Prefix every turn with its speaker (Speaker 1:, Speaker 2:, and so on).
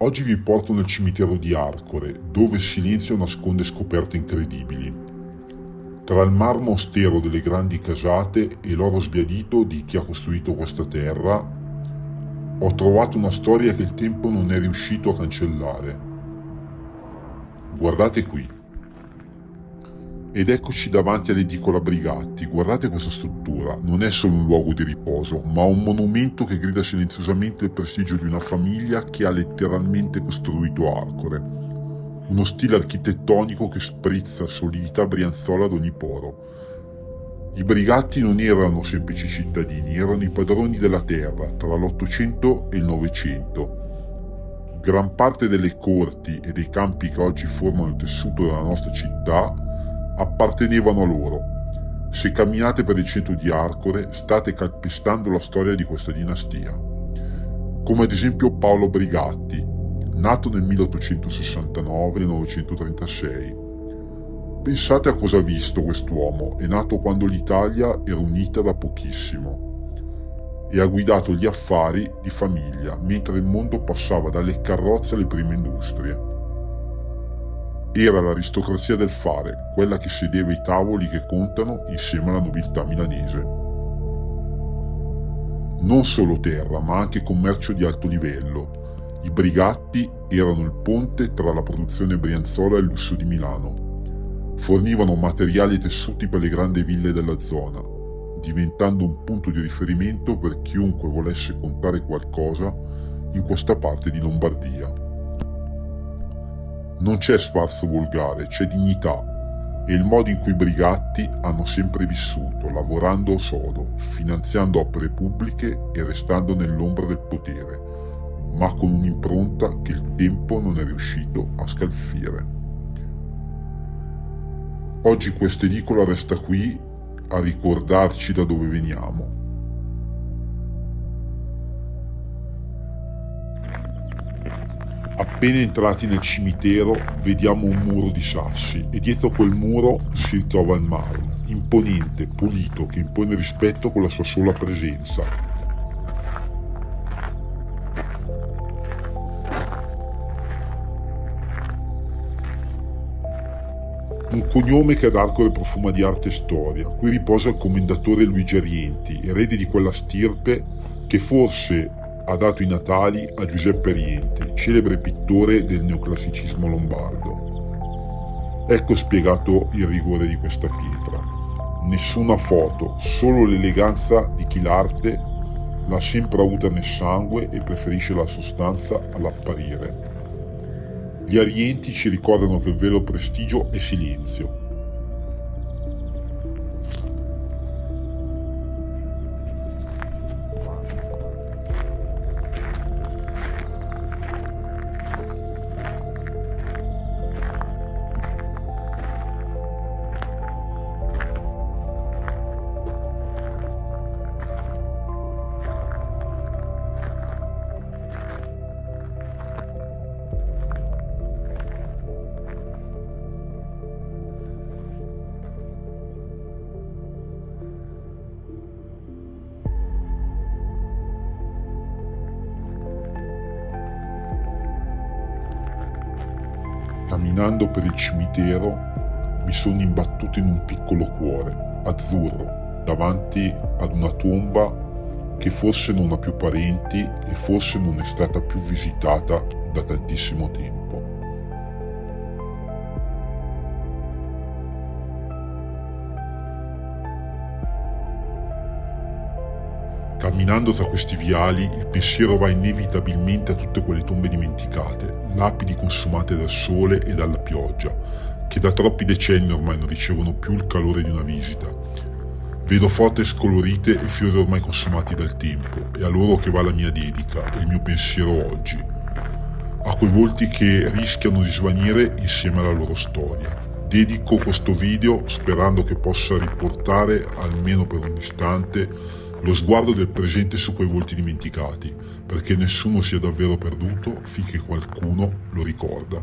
Speaker 1: Oggi vi porto nel cimitero di Arcore, dove il silenzio nasconde scoperte incredibili. Tra il marmo austero delle grandi casate e l'oro sbiadito di chi ha costruito questa terra, ho trovato una storia che il tempo non è riuscito a cancellare. Guardate qui. Ed eccoci davanti all'edicola Brigatti. Guardate questa struttura, non è solo un luogo di riposo, ma un monumento che grida silenziosamente il prestigio di una famiglia che ha letteralmente costruito Arcore. Uno stile architettonico che sprizza solidità brianzola ad ogni poro. I Brigatti non erano semplici cittadini, erano i padroni della terra tra l'Ottocento e il Novecento. Gran parte delle corti e dei campi che oggi formano il tessuto della nostra città appartenevano a loro. Se camminate per il centro di Arcore, state calpestando la storia di questa dinastia. Come ad esempio Paolo Brigatti, nato nel 1869-1936. Pensate a cosa ha visto quest'uomo. È nato quando l'Italia era unita da pochissimo e ha guidato gli affari di famiglia mentre il mondo passava dalle carrozze alle prime industrie. Era l'aristocrazia del fare, quella che sedeva ai tavoli che contano insieme alla nobiltà milanese. Non solo terra, ma anche commercio di alto livello. I Brigatti erano il ponte tra la produzione brianzola e il lusso di Milano. Fornivano materiali e tessuti per le grandi ville della zona, diventando un punto di riferimento per chiunque volesse comprare qualcosa in questa parte di Lombardia. Non c'è sfarzo volgare, c'è dignità e il modo in cui i Brigatti hanno sempre vissuto, lavorando sodo, finanziando opere pubbliche e restando nell'ombra del potere, ma con un'impronta che il tempo non è riuscito a scalfire. Oggi questa edicola resta qui a ricordarci da dove veniamo. Appena entrati nel cimitero vediamo un muro di sassi e dietro quel muro si ritrova il marmo, imponente, pulito, che impone rispetto con la sua sola presenza. Un cognome che ad Arcore profuma di arte e storia. Qui riposa il commendatore Luigi Rienti, erede di quella stirpe che forse ha dato i natali a Giuseppe Rienti, celebre pittore del neoclassicismo lombardo. Ecco spiegato il rigore di questa pietra. Nessuna foto, solo l'eleganza di chi l'arte l'ha sempre avuta nel sangue e preferisce la sostanza all'apparire. Gli Arienti ci ricordano che il vero prestigio è silenzio. Camminando per il cimitero mi sono imbattuto in un piccolo cuore, azzurro, davanti ad una tomba che forse non ha più parenti e forse non è stata più visitata da tantissimo tempo. Camminando tra questi viali, il pensiero va inevitabilmente a tutte quelle tombe dimenticate, lapidi consumate dal sole e dalla pioggia, che da troppi decenni ormai non ricevono più il calore di una visita. Vedo foto scolorite e fiori ormai consumati dal tempo, e a loro che va la mia dedica e il mio pensiero oggi. A quei volti che rischiano di svanire insieme alla loro storia. Dedico questo video sperando che possa riportare, almeno per un istante, lo sguardo del presente su quei volti dimenticati, perché nessuno sia davvero perduto finché qualcuno lo ricorda.